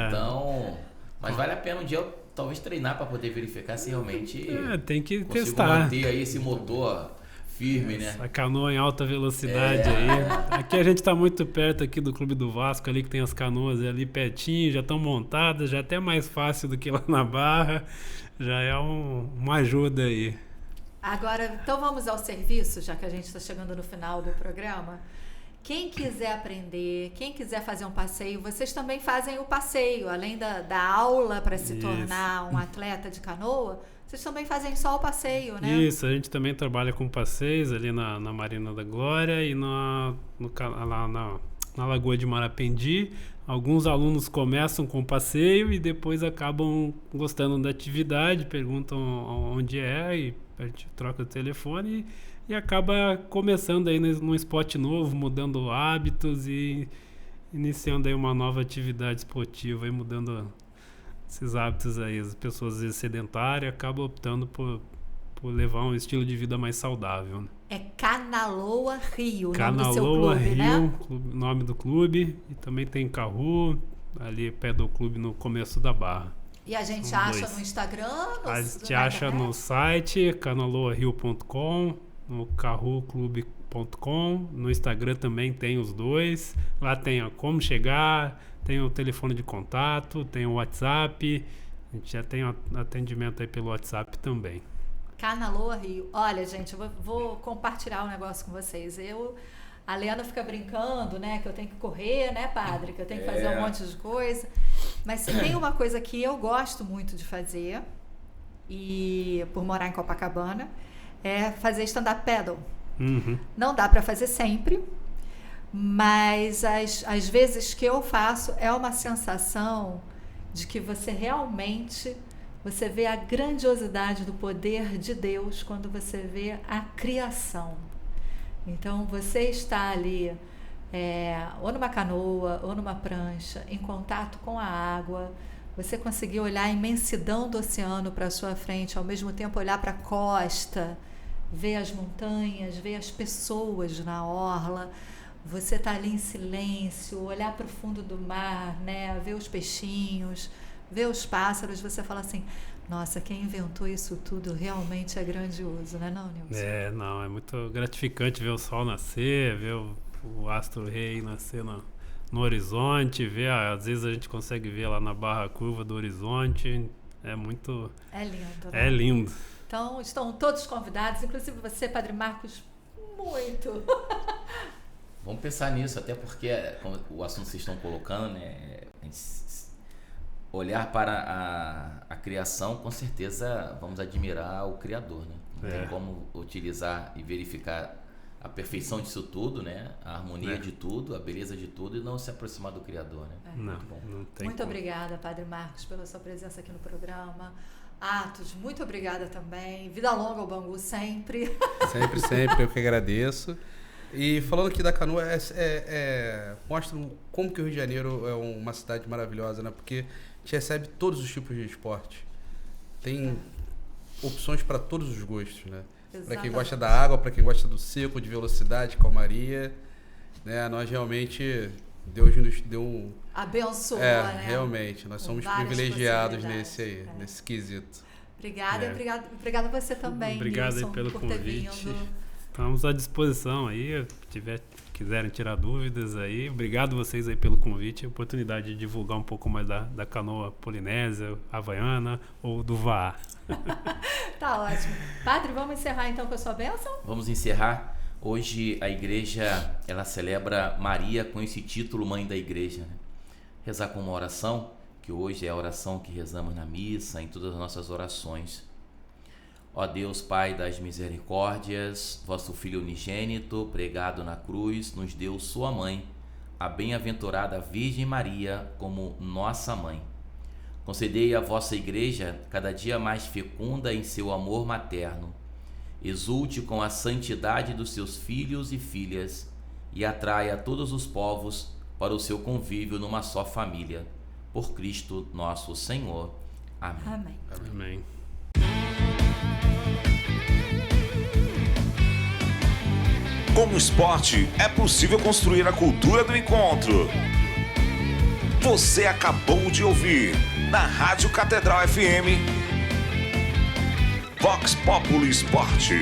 Então, mas vale a pena um dia eu talvez treinar para poder verificar se realmente tem que consigo testar. manter aí esse motor firme, né? A canoa em alta velocidade aí. Aqui a gente está muito perto aqui do Clube do Vasco ali, que tem as canoas ali pertinho, já estão montadas, já é até mais fácil do que lá na Barra. Já é uma ajuda aí. Agora, então vamos ao serviço, já que a gente está chegando no final do programa. Quem quiser aprender, quem quiser fazer um passeio, vocês também fazem o passeio, além da aula para se tornar um atleta de canoa, vocês também fazem só o passeio, né? Isso, a gente também trabalha com passeios ali na Marina da Glória e lá na Lagoa de Marapendi. Alguns alunos começam com o passeio e depois acabam gostando da atividade, perguntam onde é e a gente troca o telefone e acaba começando aí num esporte novo, mudando hábitos e iniciando aí uma nova atividade esportiva e mudando esses hábitos aí. As pessoas às vezes sedentárias acabam optando por levar um estilo de vida mais saudável, né? É Canaloa Rio, o nome do seu Canaloa clube, Rio, né? Nome do clube. E também tem Carru, ali perto do clube no começo da Barra. E a gente São acha dois. no Instagram? A gente acha no site canaloario.com, no carruclube.com, no Instagram também tem os dois. Lá tem como chegar, tem o telefone de contato, tem o WhatsApp. A gente já tem atendimento aí pelo WhatsApp também. Canaloa Rio. Olha, gente, eu vou compartilhar um negócio com vocês. A Lena fica brincando, né? Que eu tenho que correr, né, padre? Que eu tenho que fazer um monte de coisa. Mas se tem uma coisa que eu gosto muito de fazer, e por morar em Copacabana, é fazer stand-up paddle. Uhum. Não dá para fazer sempre, mas as vezes que eu faço é uma sensação de que você realmente... Você vê a grandiosidade do poder de Deus quando você vê a criação. Então, você está ali, ou numa canoa, ou numa prancha, em contato com a água. Você conseguir olhar a imensidão do oceano para a sua frente, ao mesmo tempo olhar para a costa, ver as montanhas, ver as pessoas na orla. Você está ali em silêncio, olhar para o fundo do mar, né? Ver os peixinhos, ver os pássaros, você fala assim, nossa, quem inventou isso tudo realmente é grandioso, né, não, Nilson? Não, é muito gratificante ver o sol nascer, ver o astro-rei nascer no horizonte, ver, às vezes a gente consegue ver lá na barra curva do horizonte, é muito... É lindo, né? É lindo. Então, estão todos convidados, inclusive você, Padre Marcos, muito. Vamos pensar nisso, até porque como o assunto que vocês estão colocando, né, olhar para a criação, com certeza vamos admirar o Criador, né? Não tem como utilizar e verificar a perfeição disso tudo, né? A harmonia de tudo, a beleza de tudo e não se aproximar do Criador, né? Muito bom. Não tem muito como. Obrigada, Padre Marcos, pela sua presença aqui no programa. Atos, muito obrigada também. Vida longa ao Bangu sempre. Sempre, eu que agradeço. E falando aqui da canoa, mostra como que o Rio de Janeiro é uma cidade maravilhosa, né? Porque a gente recebe todos os tipos de esporte. Tem opções para todos os gostos, né? Para quem gosta da água, para quem gosta do seco, de velocidade, calmaria, né? Nós realmente, Deus nos deu abençoou, né? Realmente, nós somos privilegiados nesse quesito. Obrigada a você também, Obrigado Nilson, aí pelo por convite. ter vindo. Estamos à disposição aí, quiserem tirar dúvidas aí. Obrigado vocês aí pelo convite, a oportunidade de divulgar um pouco mais da canoa polinésia, havaiana ou do Vaá. Tá ótimo. Padre, vamos encerrar então com a sua bênção? Vamos encerrar. Hoje a igreja, ela celebra Maria com esse título, Mãe da Igreja, né? Rezar com uma oração, que hoje é a oração que rezamos na missa, em todas as nossas orações. Ó Deus, Pai das misericórdias, vosso Filho unigênito, pregado na cruz, nos deu sua mãe, a bem-aventurada Virgem Maria, como nossa mãe. Concedei à vossa igreja cada dia mais fecunda em seu amor materno. Exulte com a santidade dos seus filhos e filhas e atraia todos os povos para o seu convívio numa só família. Por Cristo nosso Senhor. Amém. Amém. Amém. Com o esporte, é possível construir a cultura do encontro. Você acabou de ouvir, na Rádio Catedral FM, Vox Populi Esporte.